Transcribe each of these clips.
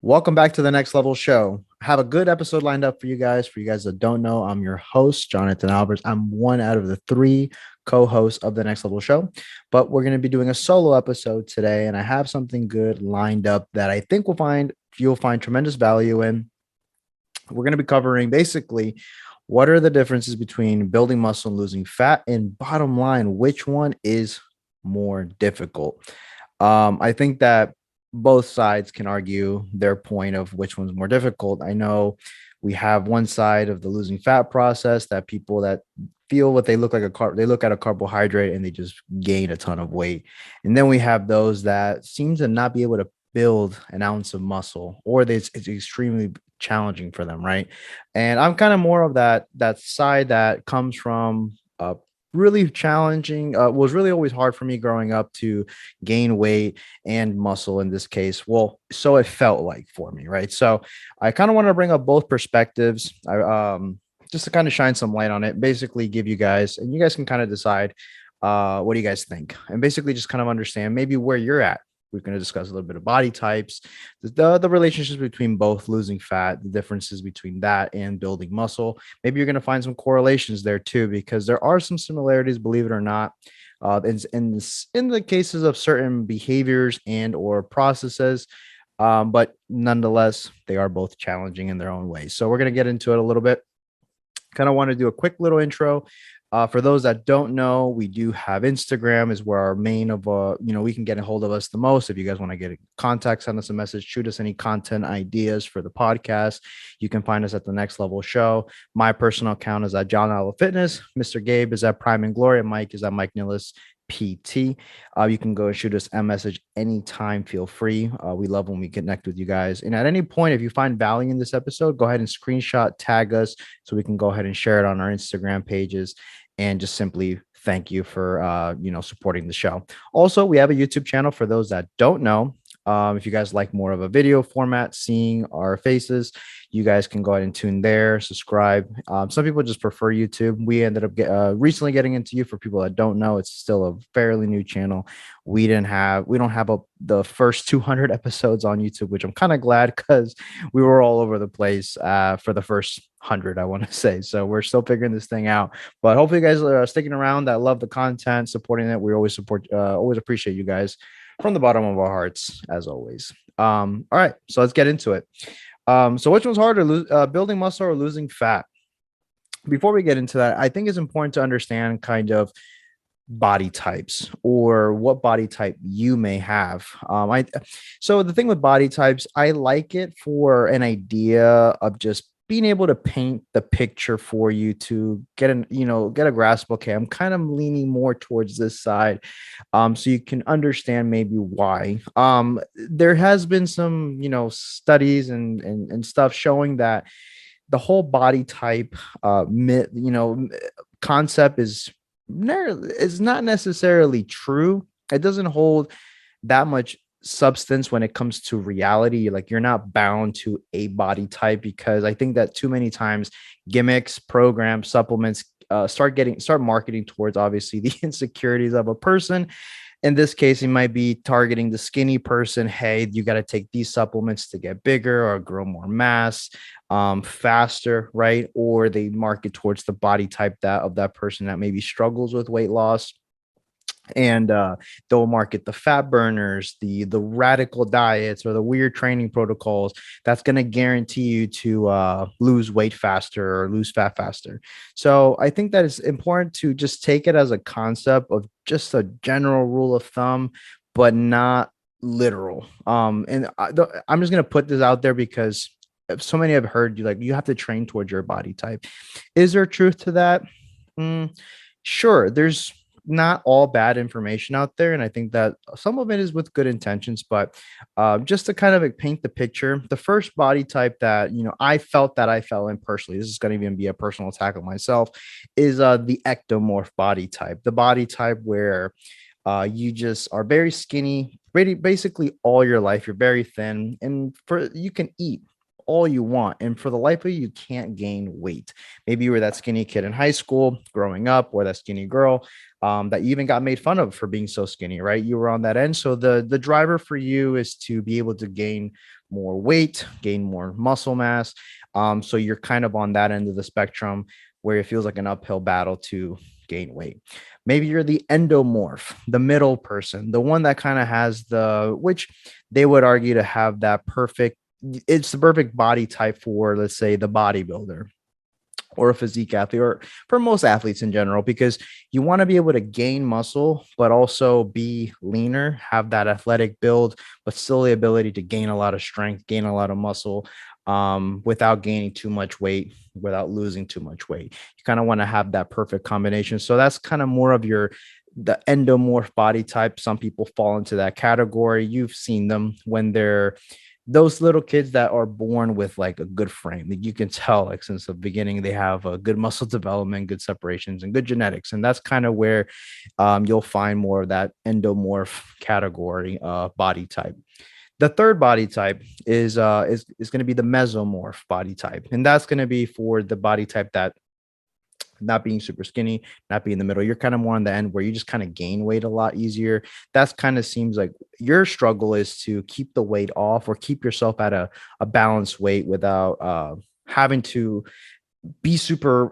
Welcome back to the Next Level Show. I have a good episode lined up for you guys. For you guys that don't know, I'm your host, Jonathan Alberts. I'm one out of the three co-hosts of the Next Level Show, but we're going to be doing a solo episode today, and I have something good lined up that I think you'll find tremendous value in. We're going to be covering basically what are the differences between building muscle and losing fat, and bottom line, which one is more difficult. I think that both sides can argue their point of which one's more difficult. I know we have one side of the losing fat process that people that feel what they look like they look at a carbohydrate and they just gain a ton of weight. And then we have those that seem to not be able to build an ounce of muscle, or it's extremely challenging for them, right? And I'm kind of more of that side that comes from really challenging, was really always hard for me growing up to gain weight and muscle in this case. Well, so it felt like for me, right? So I kind of want to bring up both perspectives. Just to kind of shine some light on it, basically give you guys, and you guys can kind of decide what do you guys think, and basically just kind of understand maybe where you're at. We're going to discuss a little bit of body types, the relationships between both losing fat, the differences between that and building muscle. Maybe you're going to find some correlations there too, because there are some similarities, believe it or not, in the cases of certain behaviors and or processes. But nonetheless, they are both challenging in their own ways. So we're going to get into it a little bit. Kind of want to do a quick little intro. For those that don't know, we do have Instagram is where our main of we can get a hold of us the most. If you guys want to get in contact, send us a message, shoot us any content ideas for the podcast. You can find us at the Next Level Show. My personal account is at John Alva Fitness. Mr. Gabe is at Prime and Glory. And Mike is at Mike Nillis PT. You can go and shoot us a message anytime. Feel free. We love when we connect with you guys. And at any point, if you find value in this episode, go ahead and screenshot, tag us so we can go ahead and share it on our Instagram pages and just simply thank you for supporting the show. Also, we have a YouTube channel for those that don't know. If you guys like more of a video format, seeing our faces, you guys can go ahead and tune there, subscribe. Some people just prefer YouTube. We ended up recently getting into you. For people that don't know, it's still a fairly new channel. We don't have the first 200 episodes on YouTube, which I'm kind of glad because we were all over the place for the first 100, I want to say. So we're still figuring this thing out. But hopefully, you guys are sticking around. That love the content, supporting it. We always always appreciate you guys from the bottom of our hearts, as always. All right, so let's get into it. So which one's harder, building muscle or losing fat? Before we get into that, I think it's important to understand kind of body types or what body type you may have. So the thing with body types, I like it for an idea of just being able to paint the picture for you to get a grasp. Okay, I'm kind of leaning more towards this side, so you can understand maybe why. There has been some studies and stuff showing that the whole body type concept is not necessarily true. It doesn't hold that much substance when it comes to reality. Like, you're not bound to a body type, because I think that too many times gimmicks, programs, supplements start marketing towards obviously the insecurities of a person. In this case, it might be targeting the skinny person. Hey, you got to take these supplements to get bigger or grow more mass faster, right? Or they market towards the body type that person that maybe struggles with weight loss, and they'll market the fat burners, the radical diets, or the weird training protocols that's going to guarantee you to lose weight faster or lose fat faster. So I think that it's important to just take it as a concept of just a general rule of thumb, but not literal. I'm just going to put this out there because so many have heard you have to train towards your body type. Is there truth to that? Sure, there's not all bad information out there, and I think that some of it is with good intentions. But just to kind of paint the picture, the first body type that I felt that I fell in personally, this is going to even be a personal attack on myself, is the ectomorph body type, the body type where you just are very skinny, basically all your life. You're very thin, and you can eat all you want, and for the life of you, you can't gain weight. Maybe you were that skinny kid in high school growing up, or that skinny girl that you even got made fun of for being so skinny, right? You were on that end. So the driver for you is to be able to gain more weight, gain more muscle mass. So you're kind of on that end of the spectrum where it feels like an uphill battle to gain weight. Maybe you're the endomorph, the middle person, the one that kind of has which they would argue to have that perfect, it's the perfect body type for, let's say, the bodybuilder or a physique athlete, or for most athletes in general, because you want to be able to gain muscle, but also be leaner, have that athletic build, but still the ability to gain a lot of strength, gain a lot of muscle, without gaining too much weight, without losing too much weight. You kind of want to have that perfect combination. So that's kind of more of the endomorph body type. Some people fall into that category. You've seen them when they're those little kids that are born with like a good frame, that you can tell like since the beginning they have a good muscle development, good separations, and good genetics. And that's kind of where you'll find more of that endomorph category body type. The third body type is going to be the mesomorph body type, and that's going to be for the body type that not being super skinny, not being in the middle. You're kind of more on the end where you just kind of gain weight a lot easier. That's kind of seems like your struggle is to keep the weight off or keep yourself at a balanced weight without having to be super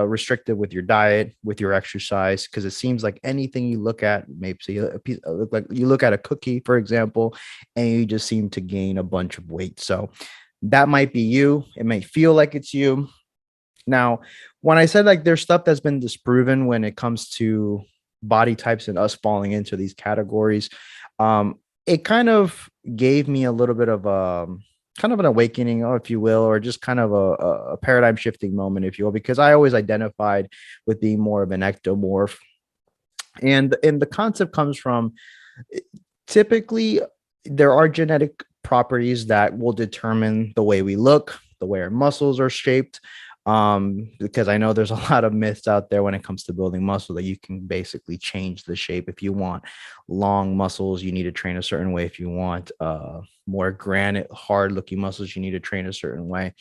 restrictive with your diet, with your exercise, because it seems like anything you look at, maybe say a piece, look like you look at a cookie, for example, and you just seem to gain a bunch of weight. So that might be you. It may feel like it's you. Now, when I said like there's stuff that's been disproven when it comes to body types and us falling into these categories, it kind of gave me a little bit of kind of an awakening, or if you will, or just kind of a paradigm shifting moment, if you will, because I always identified with being more of an ectomorph. And the concept comes from typically there are genetic properties that will determine the way we look, the way our muscles are shaped, because I know there's a lot of myths out there when it comes to building muscle that you can basically change the shape. If you want long muscles, you need to train a certain way. If you want more granite hard looking muscles, you need to train a certain way.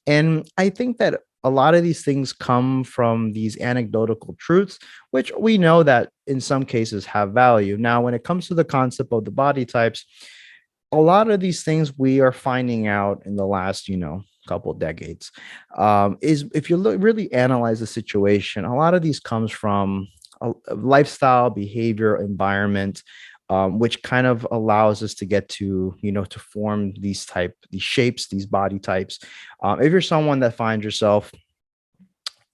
And I think that a lot of these things come from these anecdotal truths, which we know that in some cases have value. Now, when it comes to the concept of the body types, a lot of these things we are finding out in the last, couple of decades, is if you really analyze the situation, a lot of these comes from a lifestyle, behavior, environment, which kind of allows us to get to form these shapes, these body types. If you're someone that finds yourself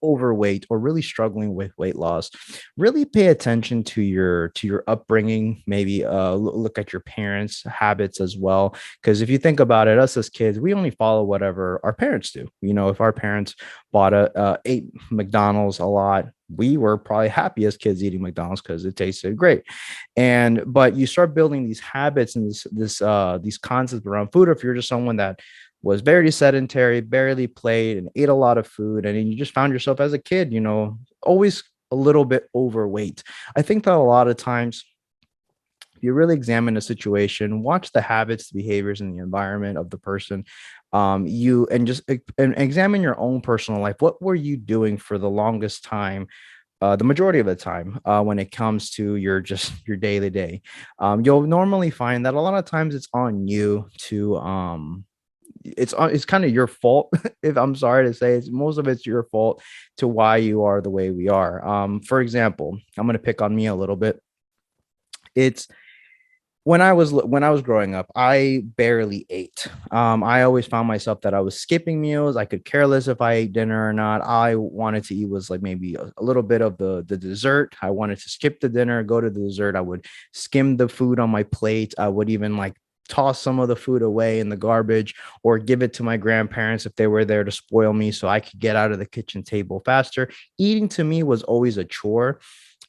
overweight or really struggling with weight loss, really pay attention to your upbringing. Maybe look at your parents habits as well, because if you think about it, us as kids, we only follow whatever our parents do. If our parents bought ate McDonald's a lot, we were probably happy as kids eating McDonald's because it tasted great. But you start building these habits and these concepts around food. Or if you're just someone that was very sedentary, barely played, and ate a lot of food, and you just found yourself as a kid, always a little bit overweight. I think that a lot of times, if you really examine a situation, watch the habits, the behaviors, and the environment of the person, you and just and examine your own personal life. What were you doing for the longest time? The majority of the time, when it comes to your daily day, you'll normally find that a lot of times it's on you to it's kind of your fault. If I'm sorry to say, it's most of it's your fault to why you are the way we are. For example, I'm going to pick on me a little bit. It's when I was growing up, I barely ate. I always found myself that I was skipping meals. I could care less if I ate dinner or not. I wanted to eat was like maybe a little bit of the dessert. I wanted to skip the dinner, go to the dessert. I would skim the food on my plate. I would even like toss some of the food away in the garbage or give it to my grandparents if they were there to spoil me so I could get out of the kitchen table faster. Eating to me was always a chore.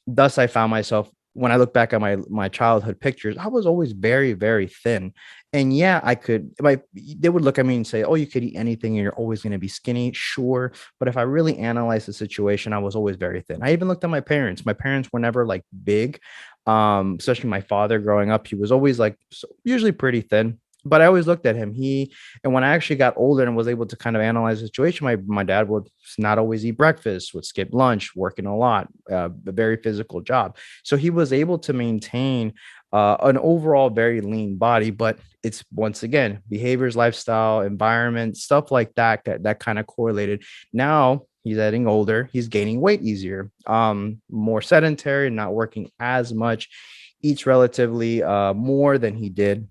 Thus, I found myself when I look back at my childhood pictures, I was always very, very thin. And yeah, they would look at me and say, "Oh, you could eat anything and you're always going to be skinny." Sure. But if I really analyze the situation, I was always very thin. I even looked at my parents. My parents were never like big. Especially my father growing up, he was always like usually pretty thin. But I always looked at him. And when I actually got older and was able to kind of analyze the situation, my dad would not always eat breakfast, would skip lunch, working a lot, a very physical job. So he was able to maintain an overall very lean body, but it's once again behaviors, lifestyle, environment, stuff like that kind of correlated. Now he's getting older, he's gaining weight easier, more sedentary, not working as much, eats relatively more than he did.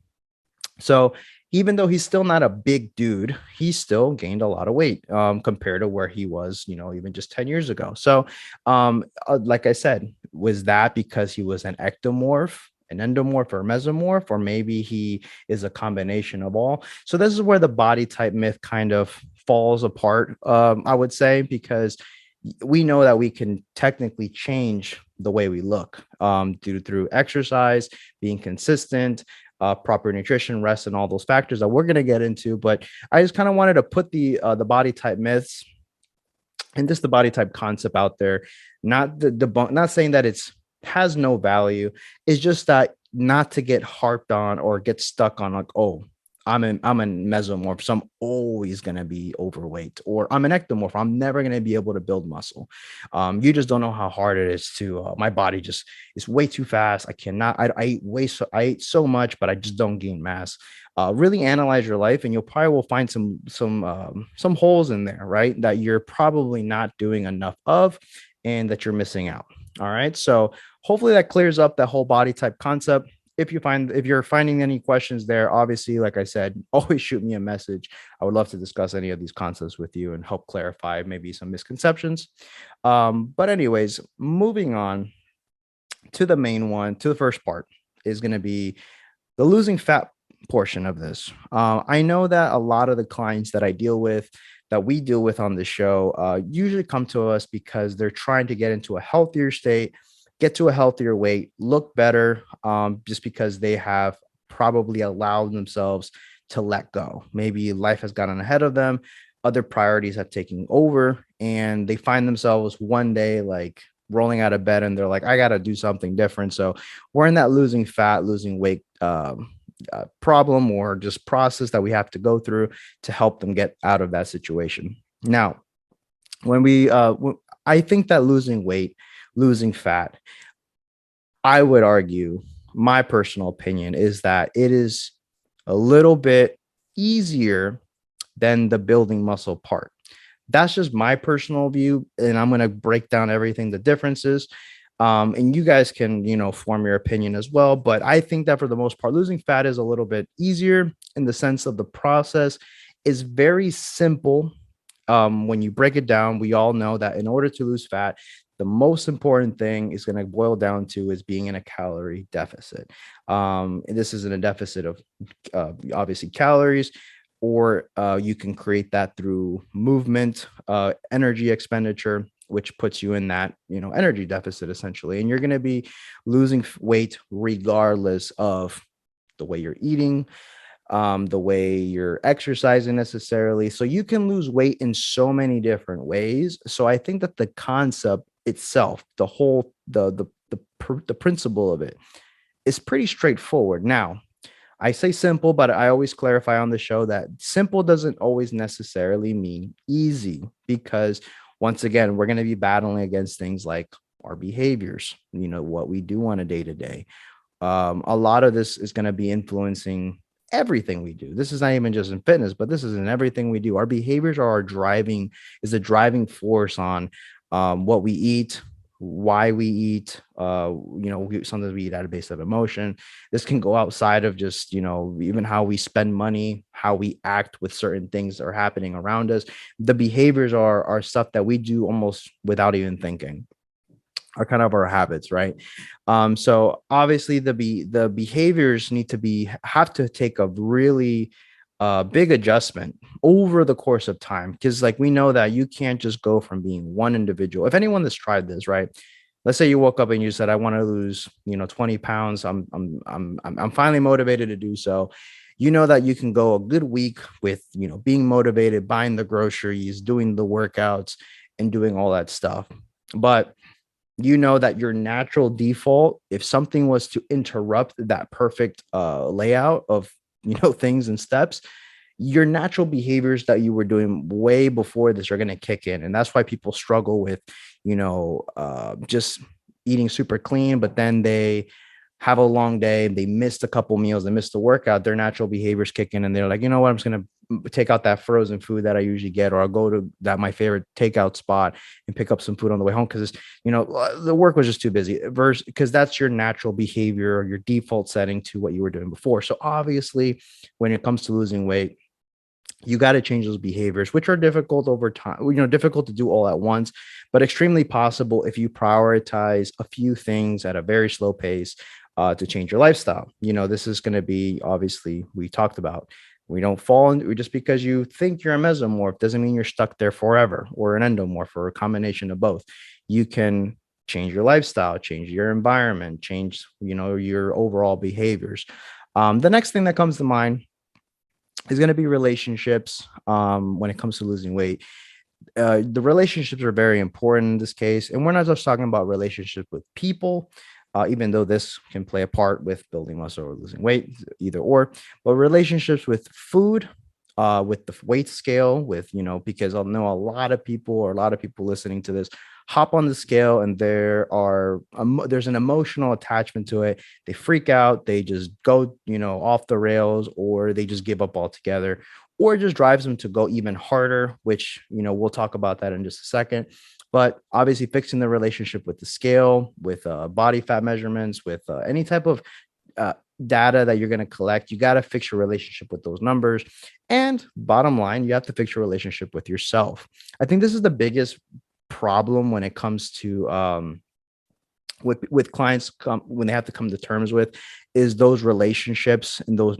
So even though he's still not a big dude, he still gained a lot of weight compared to where he was, even just 10 years ago. So, like I said, was that because he was an ectomorph, an endomorph, or mesomorph, or maybe he is a combination of all? So, this is where the body type myth kind of falls apart, I would say, because we know that we can technically change the way we look due through exercise, being consistent, proper nutrition, rest, and all those factors that we're going to get into. But I just kind of wanted to put the body type myths and just the body type concept out there, not the debunk, not saying that it's has no value. It's just that not to get harped on or get stuck on like, oh, I'm a mesomorph, so I'm always gonna be overweight, or I'm an ectomorph, I'm never gonna be able to build muscle. You just don't know how hard it is to. My body just is way too fast. I cannot. I ate so much, but I just don't gain mass. Really analyze your life, and you'll probably will find some holes in there, right? That you're probably not doing enough of, and that you're missing out. All right, so hopefully that clears up that whole body type concept. If you're finding any questions there, obviously, like I said, always shoot me a message. I would love to discuss any of these concepts with you and help clarify maybe some misconceptions. But anyways, moving on to the main one, to the first part, is going to be the losing fat portion of this. I know that a lot of the clients that I deal with, that we deal with on the show, usually come to us because they're trying to get into a healthier state, get to a healthier weight, look better, just because they have probably allowed themselves to let go. Maybe life has gotten ahead of them, other priorities have taken over, and they find themselves one day like rolling out of bed and they're like, I got to do something different. So we're in that losing fat, losing weight problem or just process that we have to go through to help them get out of that situation. Now, when I think that losing weight, losing fat, I would argue, my personal opinion is that it is a little bit easier than the building muscle part. That's just my personal view, and I'm going to break down everything, the differences. And you guys can, form your opinion as well. But I think that for the most part, losing fat is a little bit easier in the sense of the process is very simple. When you break it down, we all know that in order to lose fat, the most important thing is going to boil down to is being in a calorie deficit. And this isn't a deficit of obviously calories, or you can create that through movement, energy expenditure, which puts you in that, energy deficit essentially. And you're going to be losing weight regardless of the way you're eating, the way you're exercising necessarily. So you can lose weight in so many different ways. So I think that the concept itself, the whole, the principle of it is pretty straightforward. Now, I say simple, but I always clarify on the show that simple doesn't always necessarily mean easy, because once again, we're going to be battling against things like our behaviors, what we do on a day to day. A lot of this is going to be influencing everything we do. This is not even just in fitness, but this is in everything we do. Our behaviors are is the driving force on what we eat, why we eat. Sometimes we eat out of base of emotion. This can go outside of just, even how we spend money, how we act with certain things that are happening around us. The behaviors are stuff that we do almost without even thinking, are kind of our habits, right? So obviously the behaviors have to take a really big adjustment over the course of time, because like we know that you can't just go from being one individual. If anyone that's tried this, right? Let's say you woke up and you said, I want to lose 20 pounds. I'm finally motivated to do so. You know that you can go a good week with being motivated, buying the groceries, doing the workouts, and doing all that stuff. But you know that your natural default, if something was to interrupt that perfect layout of things and steps, your natural behaviors that you were doing way before this are going to kick in. And that's why people struggle with just eating super clean, but then they have a long day, they missed a couple meals, they missed the workout, their natural behaviors kick in and they're like, you know what, I'm just going to take out that frozen food that I usually get, or I'll go to that my favorite takeout spot and pick up some food on the way home because the work was just too busy. Versus because that's your natural behavior or your default setting to what you were doing before. So obviously, when it comes to losing weight, you got to change those behaviors, which are difficult over time, difficult to do all at once, but extremely possible if you prioritize a few things at a very slow pace to change your lifestyle. This is going to be, obviously, we talked about, we don't fall in just because you think you're a mesomorph doesn't mean you're stuck there forever, or an endomorph, or a combination of both. You can change your lifestyle, change your environment, change, your overall behaviors. The next thing that comes to mind is going to be relationships. When it comes to losing weight, the relationships are very important in this case, and we're not just talking about relationships with people, even though this can play a part with building muscle or losing weight, either or, but relationships with food, with the weight scale, with, because I know a lot of people, or a lot of people listening to this, hop on the scale and there's an emotional attachment to it. They freak out, they just go, off the rails, or they just give up altogether, or it just drives them to go even harder, which, we'll talk about that in just a second. But obviously, fixing the relationship with the scale, with body fat measurements, with any type of uh, data that you're going to collect, you got to fix your relationship with those numbers. And bottom line, you have to fix your relationship with yourself. I think this is the biggest problem when it comes to with clients when they have to come to terms with, is those relationships and those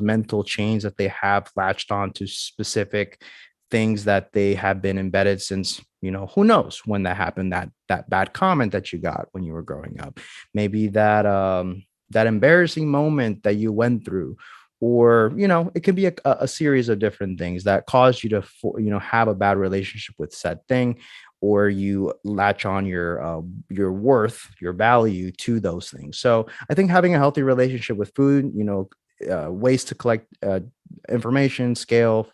mental chains that they have latched on to specific things that they have been embedded since, who knows when that happened, that bad comment that you got when you were growing up, maybe that embarrassing moment that you went through, or it could be a series of different things that caused you to have a bad relationship with said thing, or you latch on your worth, your value to those things. So I think having a healthy relationship with food, ways to collect information, scale,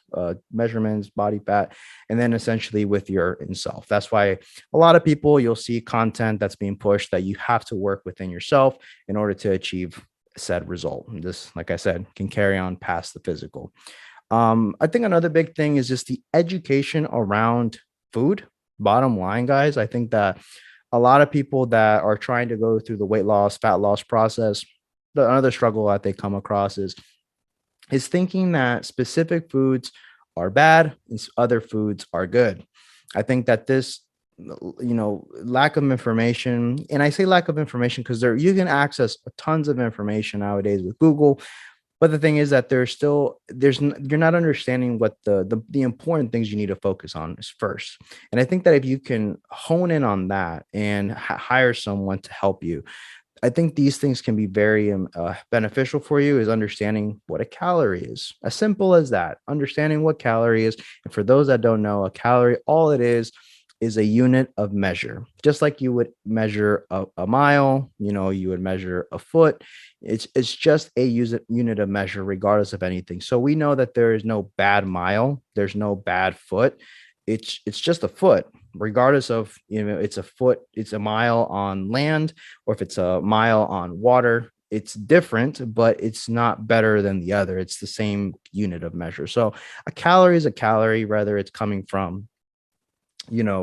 measurements, body fat, and then essentially with your in self. That's why a lot of people, you'll see content that's being pushed that you have to work within yourself in order to achieve said result. And this, like I said, can carry on past the physical. I think another big thing is just the education around food. Bottom line, guys, I think that a lot of people that are trying to go through the weight loss, fat loss process, the another struggle that they come across is thinking that specific foods are bad and other foods are good. I think that this, lack of information, and I say lack of information because you can access tons of information nowadays with Google, but the thing is that you're not understanding what the important things you need to focus on is first. And I think that if you can hone in on that and hire someone to help you, I think these things can be very beneficial for you, is understanding what a calorie is. As simple as that, understanding what calorie is. And for those that don't know, a calorie, all it is a unit of measure. Just like you would measure a mile, you would measure a foot. It's just a unit of measure, regardless of anything. So we know that there is no bad mile, there's no bad foot. It's just a foot, regardless of, it's a foot, it's a mile on land, or if it's a mile on water. It's different, but it's not better than the other. It's the same unit of measure. So a calorie is a calorie, whether it's coming from,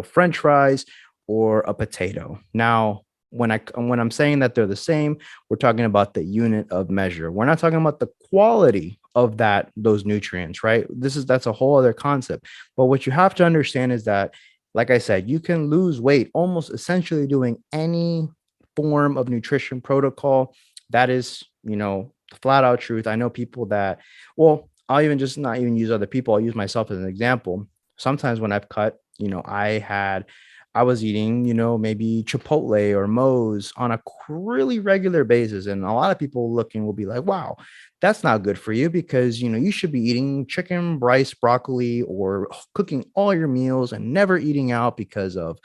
French fries or a potato. Now, when I'm saying that they're the same, we're talking about the unit of measure. We're not talking about the quality of those nutrients, right? That's a whole other concept. But what you have to understand is that, like I said, you can lose weight almost essentially doing any form of nutrition protocol. That is, the flat out truth. I know people that, well, I'll even just not even use other people. I'll use myself as an example. Sometimes when I've cut, I was eating, maybe Chipotle or Moe's on a really regular basis. And a lot of people looking will be like, wow, that's not good for you, because, you should be eating chicken, rice, broccoli, or cooking all your meals and never eating out because of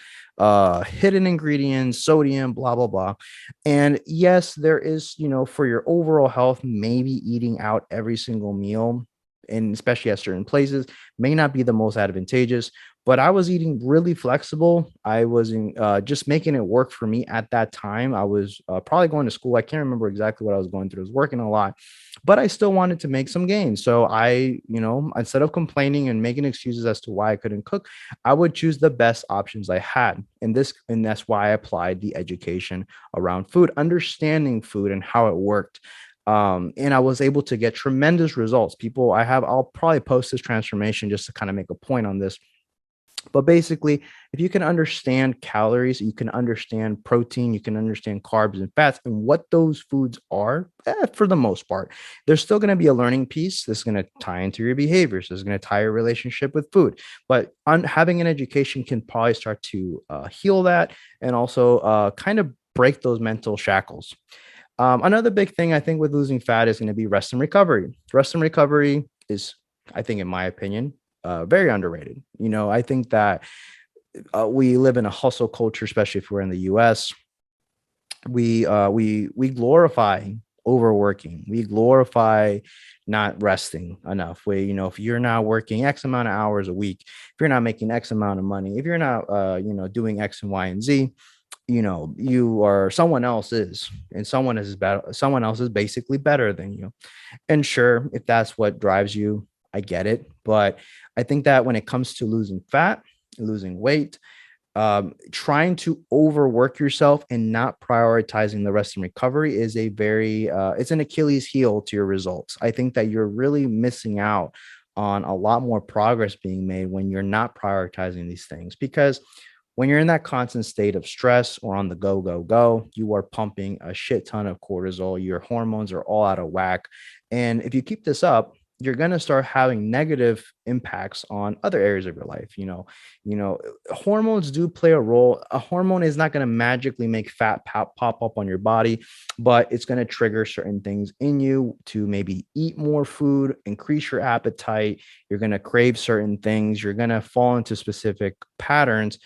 hidden ingredients, sodium, blah, blah, blah. And yes, there is, for your overall health, maybe eating out every single meal and especially at certain places, may not be the most advantageous. But I was eating really flexible. I was just making it work for me at that time. I was probably going to school. I can't remember exactly what I was going through. I was working a lot, but I still wanted to make some gains. So instead of complaining and making excuses as to why I couldn't cook, I would choose the best options I had. And that's why I applied the education around food, understanding food and how it worked. And I was able to get tremendous results. I'll probably post this transformation just to kind of make a point on this. But basically, if you can understand calories, you can understand protein, you can understand carbs and fats and what those foods are, for the most part. There's still going to be a learning piece that's going to tie into your behaviors. It's going to tie your relationship with food. But having an education can probably start to heal that and also kind of break those mental shackles. Another big thing I think with losing fat is going to be rest and recovery. Rest and recovery is, I think, in my opinion, very underrated. I think that we live in a hustle culture, especially if we're in the U.S. We glorify overworking. We glorify not resting enough. If you're not working X amount of hours a week, if you're not making X amount of money, if you're not doing X and Y and Z, you are someone else is, and someone else is basically better than you. And sure, if that's what drives you, I get it. But I think that when it comes to losing fat, losing weight, trying to overwork yourself and not prioritizing the rest and recovery is it's an Achilles heel to your results. I think that you're really missing out on a lot more progress being made when you're not prioritizing these things, because when you're in that constant state of stress or on the go, you are pumping a shit ton of cortisol. Your hormones are all out of whack. And if you keep this up, you're going to start having negative impacts on other areas of your life. Hormones do play a role. A hormone is not going to magically make fat pop up on your body, but it's going to trigger certain things in you to maybe eat more food, increase your appetite. You're going to crave certain things. You're going to fall into specific patterns,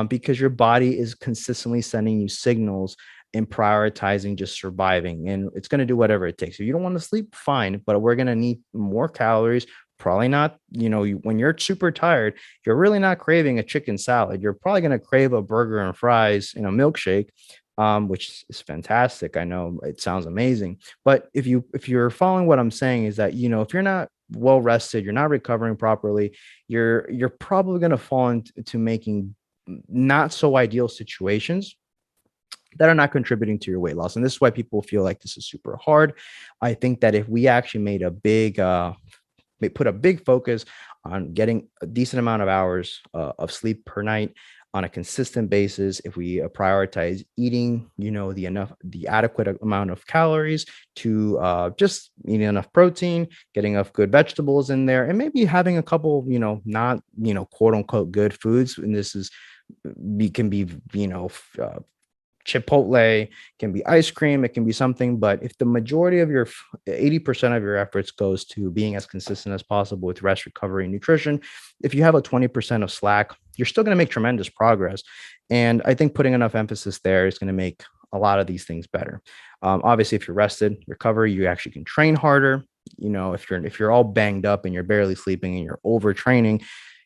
because your body is consistently sending you signals and prioritizing just surviving. And it's going to do whatever it takes. If you don't want to sleep, fine, but we're going to need more calories. Probably not, when you're super tired, you're really not craving a chicken salad. You're probably going to crave a burger and fries and a milkshake, which is fantastic. I know it sounds amazing, but if you're following what I'm saying, is that, if you're not well rested, you're not recovering properly, you're probably going to fall into making not so ideal situations that are not contributing to your weight loss. And this is why people feel like this is super hard. I think that if we actually made put a big focus on getting a decent amount of hours of sleep per night on a consistent basis, if we prioritize eating, the adequate amount of calories to just eating enough protein, getting enough good vegetables in there, and maybe having a couple, not, quote unquote good foods. And this can be, Chipotle, can be ice cream, it can be something. But if the majority of your 80% of your efforts goes to being as consistent as possible with rest, recovery, and nutrition, if you have a 20% of slack, you're still going to make tremendous progress. And I think putting enough emphasis there is going to make a lot of these things better. Obviously, if you're rested, recovery, you actually can train harder. If you're all banged up and you're barely sleeping and you're overtraining,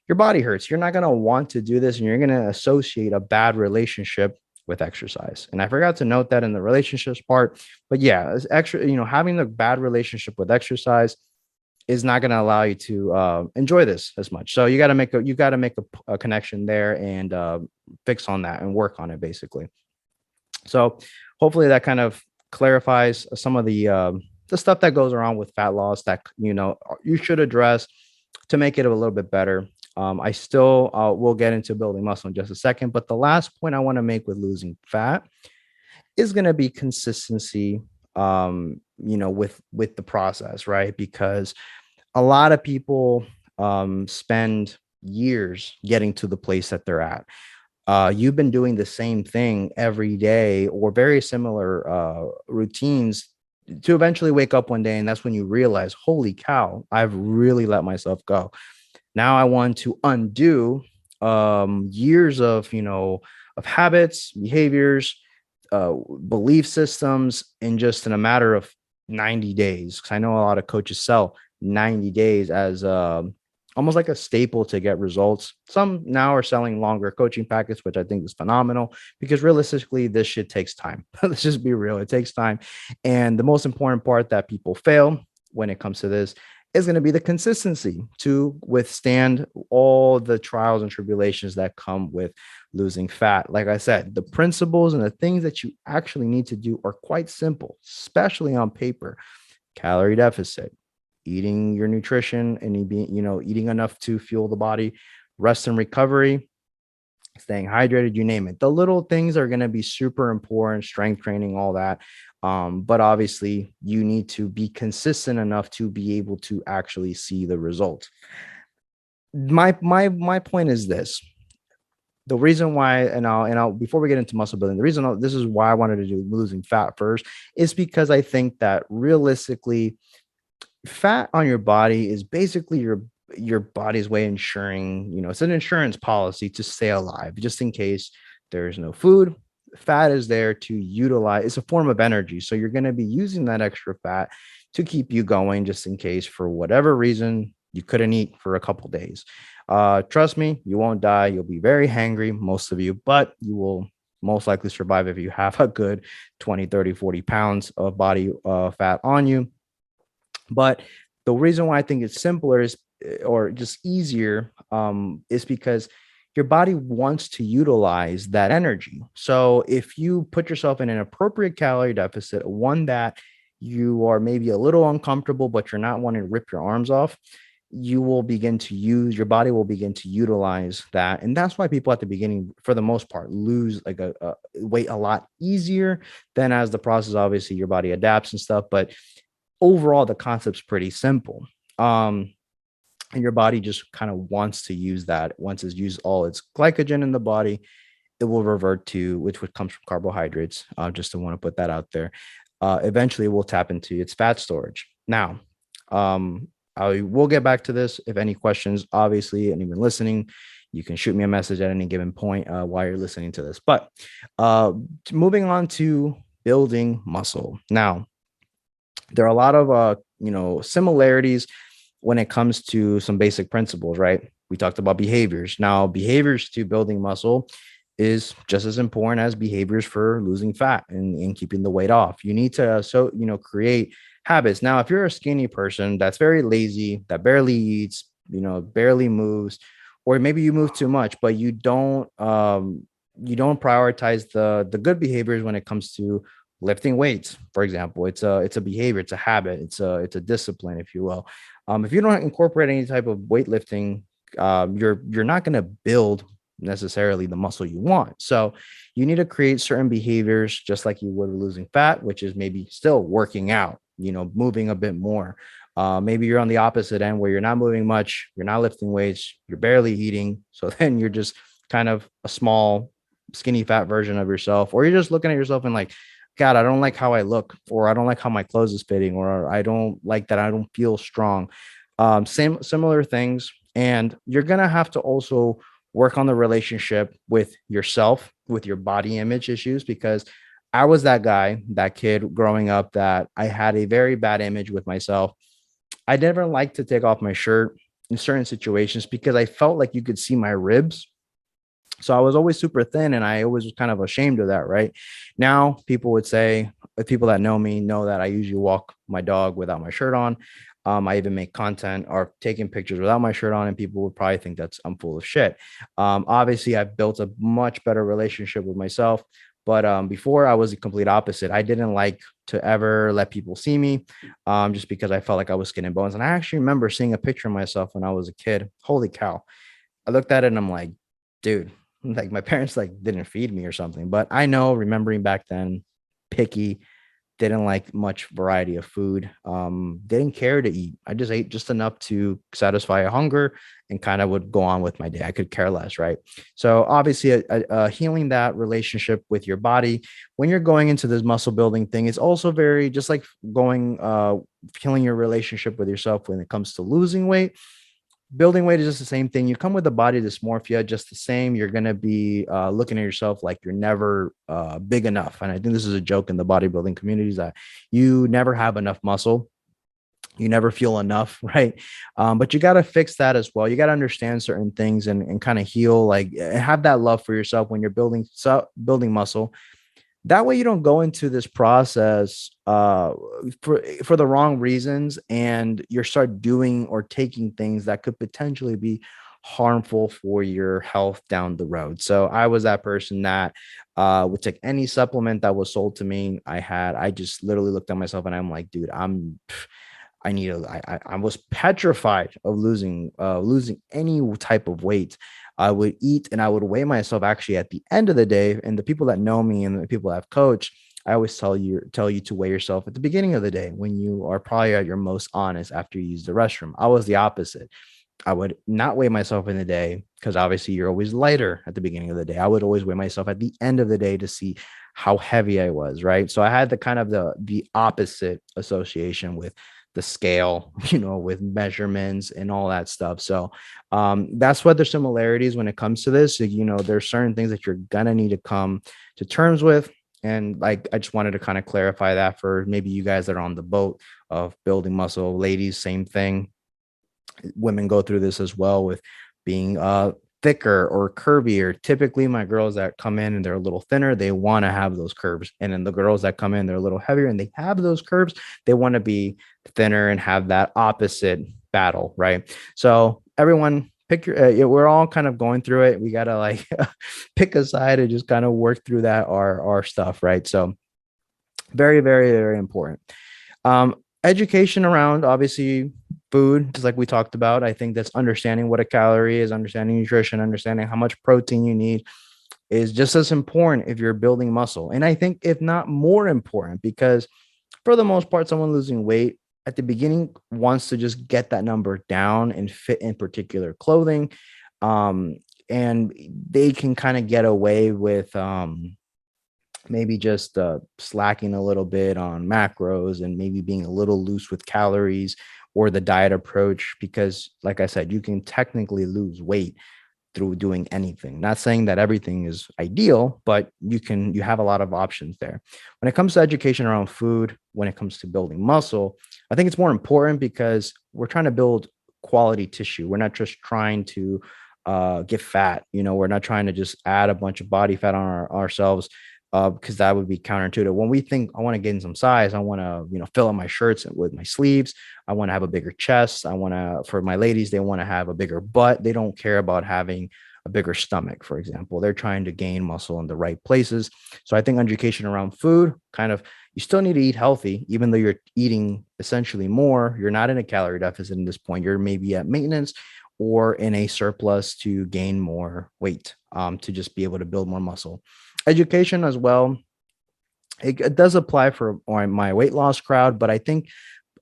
your body hurts. You're not going to want to do this, and you're going to associate a bad relationship with exercise. And I forgot to note that in the relationships part, but yeah, having a bad relationship with exercise is not going to allow you to enjoy this as much. So you got to make a connection there and fix on that and work on it, basically. So hopefully that kind of clarifies some of the stuff that goes around with fat loss that you should address to make it a little bit better. I still will get into building muscle in just a second, but the last point I want to make with losing fat is going to be consistency, with the process, right? Because a lot of people spend years getting to the place that they're at. You've been doing the same thing every day or very similar routines to eventually wake up one day, and that's when you realize, holy cow, I've really let myself go. Now I want to undo years of habits, behaviors, belief systems in a matter of 90 days. Because I know a lot of coaches sell 90 days as almost like a staple to get results. Some now are selling longer coaching packets, which I think is phenomenal because realistically, this shit takes time. Let's just be real. It takes time. And the most important part that people fail when it comes to this is going to be the consistency to withstand all the trials and tribulations that come with losing fat. Like I said, the principles and the things that you actually need to do are quite simple, especially on paper. Calorie deficit, eating your nutrition and eating enough to fuel the body, rest and recovery, staying hydrated, you name it. The little things are going to be super important, strength training, all that. But obviously, you need to be consistent enough to be able to actually see the results. My point is this. The reason why, and I'll before we get into muscle building, the reason this is why I wanted to do losing fat first is because I think that realistically, fat on your body is basically your body's way ensuring, it's an insurance policy to stay alive, just in case there's no food. Fat is there to utilize, it's a form of energy. So you're going to be using that extra fat to keep you going, just in case for whatever reason you couldn't eat for a couple days. Trust me, you won't die. You'll be very hangry, most of you, but you will most likely survive if you have a good 20, 30, 40 pounds of body fat on you. But the reason why I think it's simpler is, or just easier, is because your body wants to utilize that energy. So if you put yourself in an appropriate calorie deficit, one that you are maybe a little uncomfortable, but you're not wanting to rip your arms off, your body will begin to utilize that. And that's why people at the beginning, for the most part, lose like a weight a lot easier than as the process, obviously your body adapts and stuff. But overall, the concept's pretty simple. And your body just kind of wants to use that. Once it's used all its glycogen in the body, it will revert to, which comes from carbohydrates. Just to want to put that out there. Eventually, it will tap into its fat storage. Now, I will get back to this. If any questions, obviously, and even listening, you can shoot me a message at any given point while you're listening to this. But moving on to building muscle. Now, there are a lot of similarities when it comes to some basic principles, right? We talked about behaviors. Now, behaviors to building muscle is just as important as behaviors for losing fat and keeping the weight off. You need to create habits. Now, if you're a skinny person that's very lazy, that barely eats, barely moves, or maybe you move too much, but you don't prioritize the good behaviors when it comes to lifting weights, for example. It's a behavior, it's a habit, it's a discipline, if you will. If you don't incorporate any type of weightlifting, you're not going to build necessarily the muscle you want. So you need to create certain behaviors, just like you would losing fat, which is maybe still working out, moving a bit more. Maybe you're on the opposite end where you're not moving much, you're not lifting weights, you're barely eating. So then you're just kind of a small, skinny, fat version of yourself, or you're just looking at yourself and like, God, I don't like how I look, or I don't like how my clothes is fitting, or I don't like that I don't feel strong. Similar things. And you're going to have to also work on the relationship with yourself, with your body image issues, because I was that guy, that kid growing up that I had a very bad image with myself. I never liked to take off my shirt in certain situations because I felt like you could see my ribs. So I was always super thin and I always was kind of ashamed of that. Right now, people would say, people that know me know that I usually walk my dog without my shirt on. I even make content or taking pictures without my shirt on, and people would probably think I'm full of shit. Obviously, I've built a much better relationship with myself. But before, I was the complete opposite. I didn't like to ever let people see me, just because I felt like I was skin and bones. And I actually remember seeing a picture of myself when I was a kid. Holy cow. I looked at it and I'm like, dude, like my parents like didn't feed me or something. But I know, remembering back then, picky, didn't like much variety of food, didn't care to eat. I just ate just enough to satisfy a hunger and kind of would go on with my day. I could care less, right? So obviously, healing that relationship with your body when you're going into this muscle building thing is also very, just like healing your relationship with yourself when it comes to losing weight. Building weight is just the same thing. You come with a body dysmorphia, just the same. You're going to be looking at yourself like you're never big enough. And I think this is a joke in the bodybuilding communities, that you never have enough muscle. You never feel enough, right? But you got to fix that as well. You got to understand certain things and kind of heal, like have that love for yourself when you're building muscle. That way you don't go into this process for the wrong reasons, and you start doing or taking things that could potentially be harmful for your health down the road. So I was that person that would take any supplement that was sold to me. I just literally looked at myself and I'm like, dude, I was petrified of losing any type of weight. I would eat and I would weigh myself actually at the end of the day. And the people that know me and the people that I've coached, I always tell you to weigh yourself at the beginning of the day when you are probably at your most honest after you use the restroom. I was the opposite. I would not weigh myself in the day because obviously you're always lighter at the beginning of the day. I would always weigh myself at the end of the day to see how heavy I was, right? So I had the kind of the opposite association with the scale, with measurements and all that stuff. So that's what the similarities when it comes to this. There's certain things that you're gonna need to come to terms with. And like, I just wanted to kind of clarify that for maybe you guys that are on the boat of building muscle. Ladies, same thing. Women go through this as well with being thicker or curvier. Typically, my girls that come in and they're a little thinner, they want to have those curves. And then the girls that come in, they're a little heavier and they have those curves, they want to be thinner and have that opposite battle, right? So everyone pick your we're all kind of going through it. We got to like pick a side and just kind of work through that our stuff, right? So very, very, very important. Education around obviously food, just like we talked about. I think that's understanding what a calorie is, understanding nutrition, understanding how much protein you need is just as important if you're building muscle. And I think if not more important, because for the most part, someone losing weight at the beginning wants to just get that number down and fit in particular clothing. And they can kind of get away with maybe just slacking a little bit on macros and maybe being a little loose with calories or the diet approach, because like I said, you can technically lose weight through doing anything. Not saying that everything is ideal, but you have a lot of options there. When it comes to education around food, when it comes to building muscle, I think it's more important because we're trying to build quality tissue. We're not just trying to get fat. We're not trying to just add a bunch of body fat on ourselves, because that would be counterintuitive. When we think I want to gain some size, I want to, fill up my shirts with my sleeves. I want to have a bigger chest. For my ladies, they want to have a bigger butt. They don't care about having a bigger stomach, for example. They're trying to gain muscle in the right places. So I think education around food, kind of, you still need to eat healthy, even though you're eating essentially more. You're not in a calorie deficit at this point. You're maybe at maintenance or in a surplus to gain more weight, to just be able to build more muscle. Education as well, it does apply for my weight loss crowd, but I think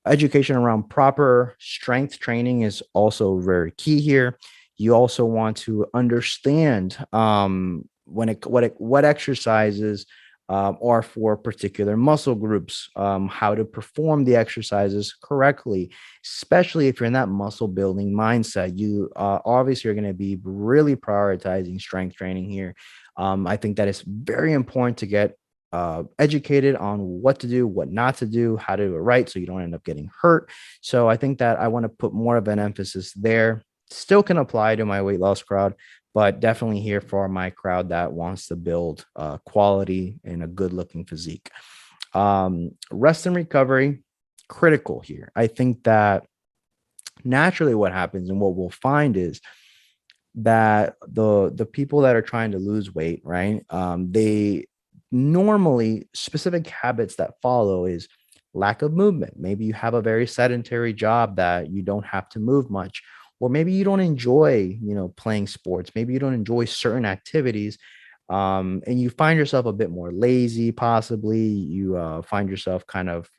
education around proper strength training is also very key here. You also want to understand what exercises are for particular muscle groups, how to perform the exercises correctly, especially if you're in that muscle building mindset. You obviously are going to be really prioritizing strength training here. I think that it's very important to get educated on what to do, what not to do, how to do it right, so you don't end up getting hurt. So I think that I want to put more of an emphasis there. Still can apply to my weight loss crowd, but definitely here for my crowd that wants to build quality and a good looking physique. Rest and recovery, critical here. I think that naturally what happens and what we'll find is that the people that are trying to lose weight, right? They normally, specific habits that follow is lack of movement. Maybe you have a very sedentary job that you don't have to move much, or maybe you don't enjoy, playing sports. Maybe you don't enjoy certain activities, and you find yourself a bit more lazy. Possibly you find yourself kind of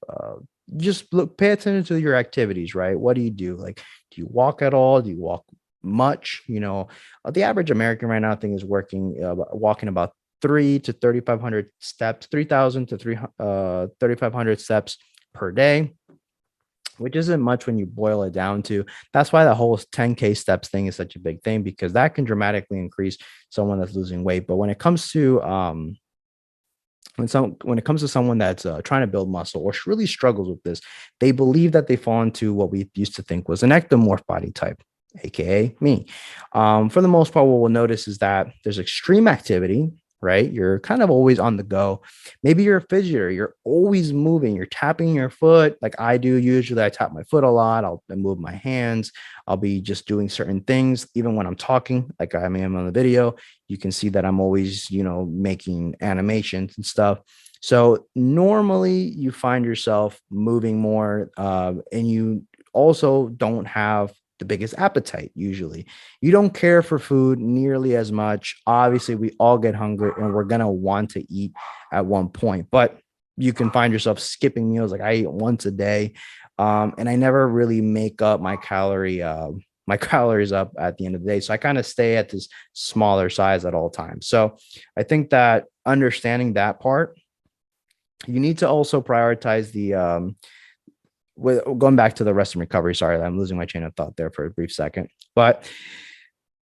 just pay attention to your activities, right? What do you do? Like, do you walk at all? Do you walk much? The average American right now, I think, is walking about 3,000 to 3,500 steps, 3,000 to 3,500 steps per day, which isn't much when you boil it down to. That's why the whole 10K steps thing is such a big thing, because that can dramatically increase someone that's losing weight. But when it comes to when it comes to someone that's trying to build muscle or really struggles with this, they believe that they fall into what we used to think was an ectomorph body type, aka me. For the most part, what we'll notice is that there's extreme activity, right? You're kind of always on the go. Maybe you're a fidgeter, you're always moving, you're tapping your foot like I do. Usually I tap my foot a lot, I'll move my hands, I'll be just doing certain things. Even when I'm talking, like I am on the video, you can see that I'm always, making animations and stuff. So normally you find yourself moving more, and you also don't have the biggest appetite. Usually you don't care for food nearly as much. Obviously we all get hungry and we're going to want to eat at one point, but you can find yourself skipping meals. Like I eat once a day, and I never really make up my calories up at the end of the day. So I kind of stay at this smaller size at all times. So I think that understanding that part, you need to also prioritize the with going back to the rest and recovery. Sorry, I'm losing my chain of thought there for a brief second. But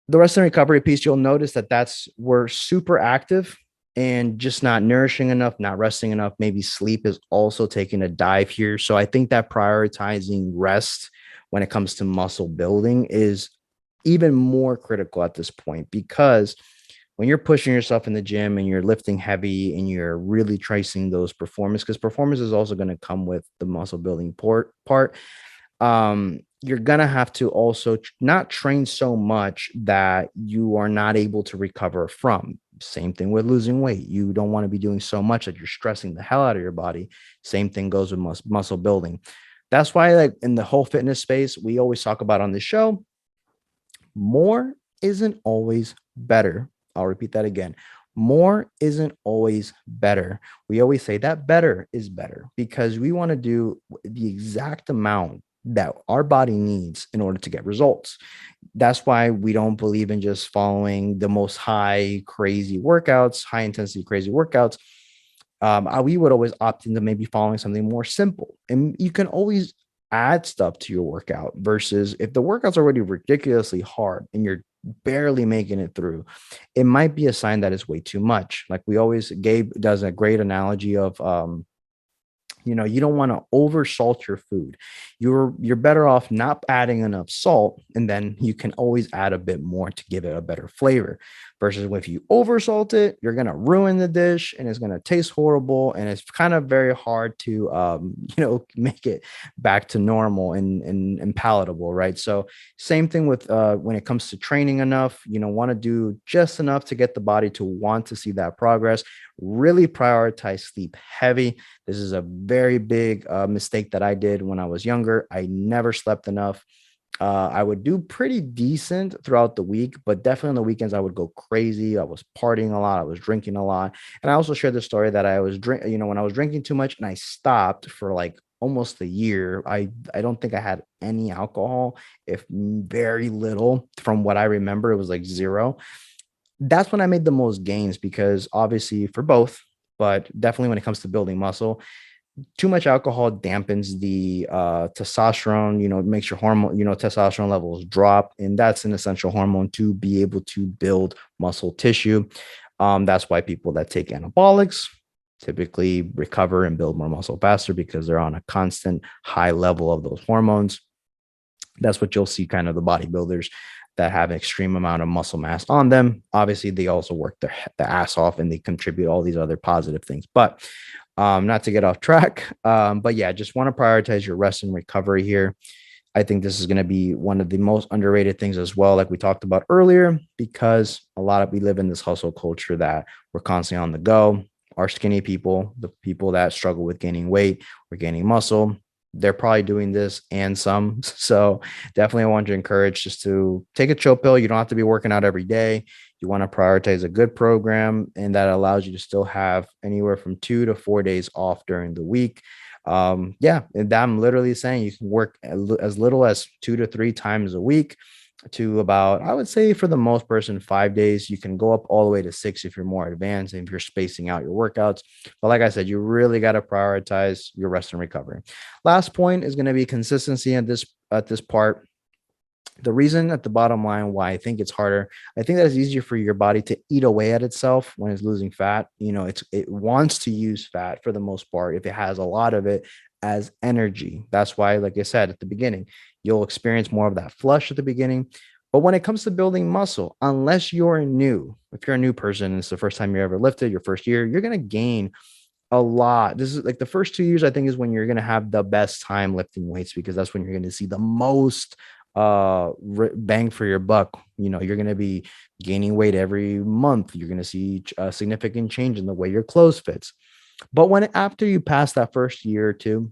the rest and recovery piece, you'll notice that we're super active and just not nourishing enough, not resting enough. Maybe sleep is also taking a dive here. So I think that prioritizing rest when it comes to muscle building is even more critical at this point, because when you're pushing yourself in the gym and you're lifting heavy and you're really tracing those performance, because performance is also going to come with the muscle building part. You're going to have to also not train so much that you are not able to recover from. Same thing with losing weight. You don't want to be doing so much that you're stressing the hell out of your body. Same thing goes with muscle building. That's why, like in the whole fitness space, we always talk about on the show, more isn't always better. I'll repeat that again. More isn't always better. We always say that better is better because we want to do the exact amount that our body needs in order to get results. That's why we don't believe in just following the most high intensity crazy workouts. We would always opt into maybe following something more simple, and you can always add stuff to your workout versus if the workout's already ridiculously hard and you're barely making it through, it might be a sign that it's way too much. Like Gabe does a great analogy of you don't want to over salt your food. You're better off not adding enough salt, and then you can always add a bit more to give it a better flavor. Versus if you over salt it, you're gonna ruin the dish and it's gonna taste horrible, and it's kind of very hard to make it back to normal and palatable, right? So same thing with when it comes to training enough. Want to do just enough to get the body to want to see that progress. Really prioritize sleep heavy. This is a very big mistake that I did when I was younger. I never slept enough. I would do pretty decent throughout the week, but definitely on the weekends, I would go crazy. I was partying a lot. I was drinking a lot. And I also shared the story that I was when I was drinking too much and I stopped for like almost a year. I don't think I had any alcohol, if very little. From what I remember, it was like zero. That's when I made the most gains, because obviously for both, but definitely when it comes to building muscle, too much alcohol dampens the testosterone, makes your hormone, testosterone levels drop. And that's an essential hormone to be able to build muscle tissue. That's why people that take anabolics typically recover and build more muscle faster, because they're on a constant high level of those hormones. That's what you'll see kind of the bodybuilders that have an extreme amount of muscle mass on them. Obviously, they also work their ass off and they contribute all these other positive things. But not to get off track, but yeah, just want to prioritize your rest and recovery here. I think this is going to be one of the most underrated things as well, like we talked about earlier, because we live in this hustle culture that we're constantly on the go. Our skinny people, the people that struggle with gaining weight or gaining muscle, they're probably doing this and some. So definitely I want to encourage just to take a chill pill. You don't have to be working out every day. You want to prioritize a good program, and that allows you to still have anywhere from 2 to 4 days off during the week. Yeah, and I'm literally saying you can work as little as 2 to 3 times a week to about, I would say for the most person, 5 days. You can go up all the way to 6 if you're more advanced and if you're spacing out your workouts. But like I said, you really got to prioritize your rest and recovery. Last point is going to be consistency at this part. The reason at the bottom line why I think it's harder, I think that it's easier for your body to eat away at itself when it's losing fat. It wants to use fat for the most part if it has a lot of it as energy. That's why, like I said at the beginning, you'll experience more of that flush at the beginning. But when it comes to building muscle, unless you're new, if you're a new person, and it's the first time you ever lifted, your first year, you're gonna gain a lot. This is like the first 2 years, I think, is when you're going to have the best time lifting weights because that's when you're going to see the most bang for your buck. You're going to be gaining weight every month. You're going to see a significant change in the way your clothes fits. But when after you pass that first year or two,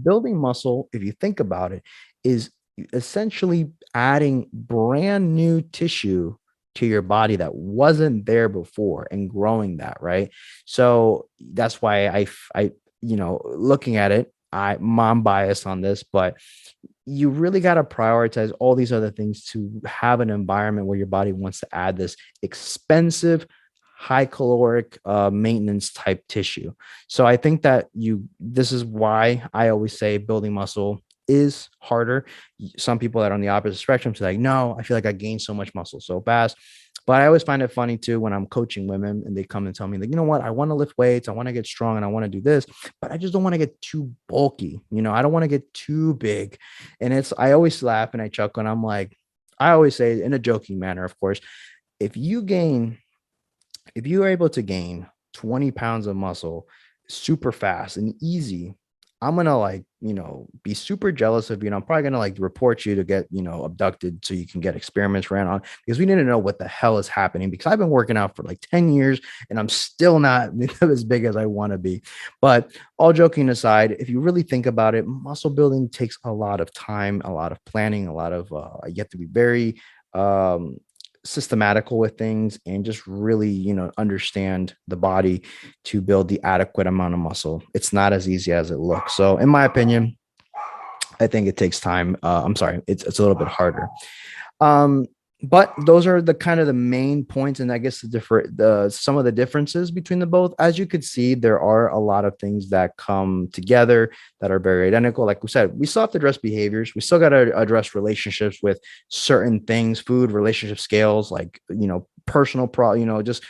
building muscle, if you think about it, is essentially adding brand new tissue to your body that wasn't there before and growing that, right? So that's why looking at it, I'm biased on this, but you really got to prioritize all these other things to have an environment where your body wants to add this expensive high caloric maintenance type tissue. So I think that this is why I always say building muscle is harder. Some people that are on the opposite spectrum say like, no, I feel like I gained so much muscle so fast. But I always find it funny too when I'm coaching women and they come and tell me like, you know what, I want to lift weights, I want to get strong, and I want to do this, but I just don't want to get too bulky. I don't want to get too big. And I always laugh and I chuckle and I'm like, I always say in a joking manner, of course, if you are able to gain 20 pounds of muscle super fast and easy, I'm gonna be super jealous of you. And I'm probably gonna report you to get abducted so you can get experiments ran on because we need to know what the hell is happening. Because I've been working out for like 10 years and I'm still not as big as I want to be. But all joking aside, if you really think about it, muscle building takes a lot of time, a lot of planning, a lot of you have to be very systematical with things and just really understand the body to build the adequate amount of muscle. It's not as easy as it looks. So in my opinion, I think it takes time. I'm sorry, it's a little bit harder. But those are the kind of the main points, and I guess some of the differences between the both. As you could see, there are a lot of things that come together that are very identical. Like we said, we still have to address behaviors. We still got to address relationships with certain things, food, relationship scales, like personal just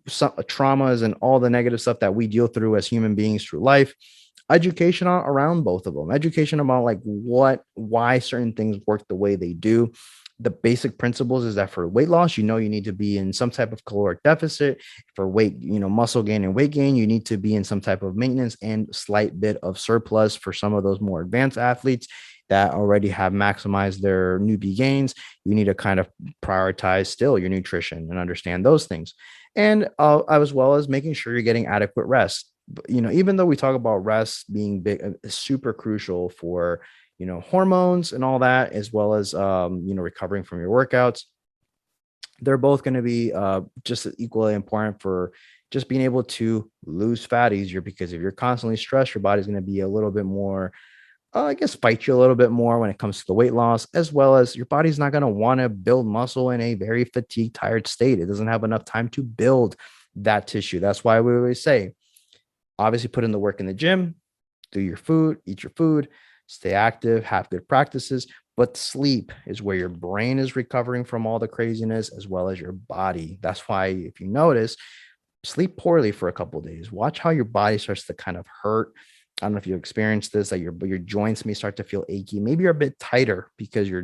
some traumas and all the negative stuff that we deal through as human beings through life. Education around both of them. Education about why certain things work the way they do. The basic principles is that for weight loss, you need to be in some type of caloric deficit. For weight, muscle gain and weight gain, you need to be in some type of maintenance and slight bit of surplus for some of those more advanced athletes that already have maximized their newbie gains. You need to kind of prioritize still your nutrition and understand those things. And as well as making sure you're getting adequate rest. But, even though we talk about rest being big, super crucial for hormones and all that, as well as recovering from your workouts, they're both going to be just equally important for just being able to lose fat easier. Because if you're constantly stressed, your body's going to be a little bit more I guess fight you a little bit more when it comes to the weight loss, as well as your body's not going to want to build muscle in a very fatigued, tired state. It doesn't have enough time to build that tissue. That's why we always say, obviously put in the work in the gym, do your food, eat your food, stay active, have good practices, but sleep is where your brain is recovering from all the craziness as well as your body. That's why if you notice, sleep poorly for a couple of days. Watch how your body starts to kind of hurt. I don't know if you experience this, that your joints may start to feel achy. Maybe you're a bit tighter because you're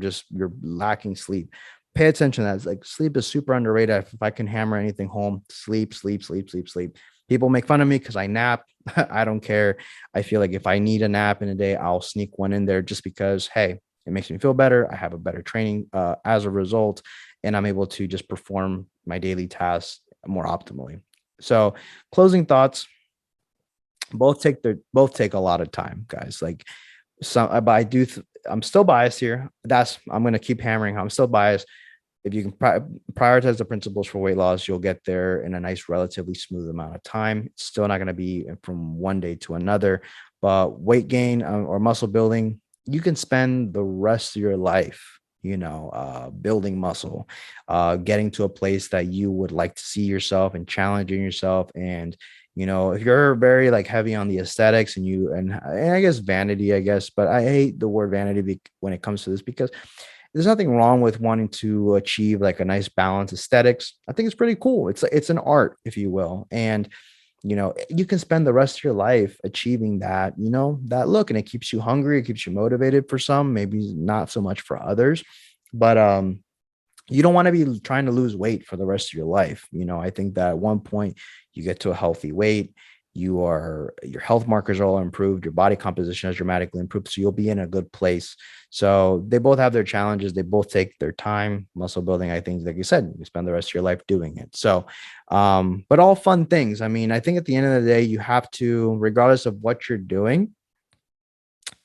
lacking sleep. Pay attention to that. It's like sleep is super underrated. If I can hammer anything home, sleep, sleep, sleep, sleep, sleep. People make fun of me because I nap. I don't care. I feel like if I need a nap in a day, I'll sneak one in there just because, hey, it makes me feel better. I have a better training as a result, and I'm able to just perform my daily tasks more optimally. So, closing thoughts. Both take a lot of time, guys. Like but I'm still biased here. I'm going to keep hammering. I'm still biased. If you can prioritize the principles for weight loss, you'll get there in a nice, relatively smooth amount of time. It's still not going to be from one day to another, but weight gain or muscle building, you can spend the rest of your life, building muscle, getting to a place that you would like to see yourself and challenging yourself. And, if you're very heavy on the aesthetics and I guess vanity, but I hate the word vanity when it comes to this because there's nothing wrong with wanting to achieve like a nice balance aesthetics. I think it's pretty cool. It's an art, if you will. And you can spend the rest of your life achieving that, that look, and it keeps you hungry, it keeps you motivated for some, maybe not so much for others. But you don't want to be trying to lose weight for the rest of your life. I think that at one point you get to a healthy weight, your health markers are all improved, your body composition has dramatically improved, so you'll be in a good place. So they both have their challenges, they both take their time. Muscle building, I think, like you said, you spend the rest of your life doing it. So but all fun things. I mean, I think at the end of the day, you have to, regardless of what you're doing,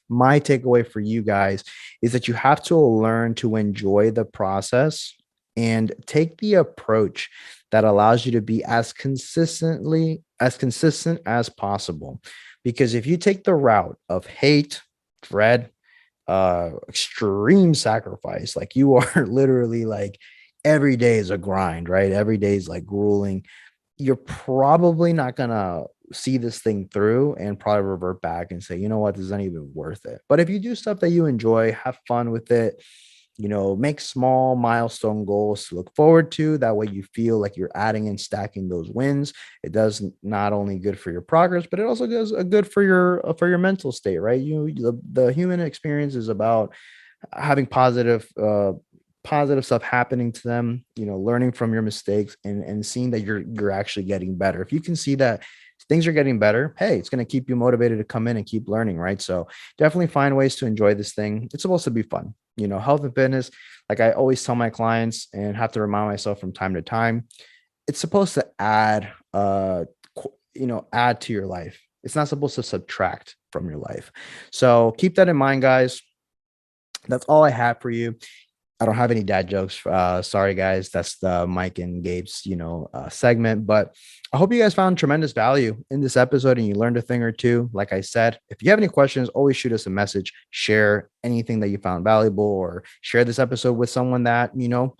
my takeaway for you guys is that you have to learn to enjoy the process and take the approach that allows you to be as consistent as possible. Because if you take the route of hate, dread, extreme sacrifice, like you are literally like every day is a grind, right? Every day is like grueling. You're probably not gonna see this thing through and probably revert back and say, you know what, this isn't even worth it. But if you do stuff that you enjoy, have fun with it, make small milestone goals to look forward to. That way you feel like you're adding and stacking those wins. It does not only good for your progress, but it also does a good for your mental state, right? The human experience is about having positive stuff happening to them, learning from your mistakes and seeing that you're actually getting better. If you can see that things are getting better, hey, it's going to keep you motivated to come in and keep learning, right? So definitely find ways to enjoy this thing. It's supposed to be fun. Health and fitness, like I always tell my clients and have to remind myself from time to time, it's supposed to add to your life. It's not supposed to subtract from your life. So keep that in mind, guys. That's all I have for you. I don't have any dad jokes. Sorry, guys. That's the Mike and Gabe's, segment. But I hope you guys found tremendous value in this episode and you learned a thing or two. Like I said, if you have any questions, always shoot us a message, share anything that you found valuable, or share this episode with someone that,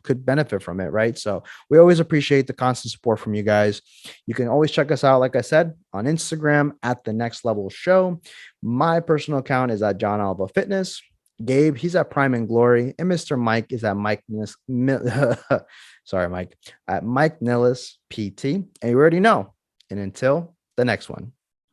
could benefit from it. Right. So we always appreciate the constant support from you guys. You can always check us out, like I said, on Instagram at The Next Level Show. My personal account is at John Alba Fitness. Gabe, he's at Prime and Glory, and Mr. Mike is at sorry, Mike, at Mike Nillis PT. And you already know. And until the next one.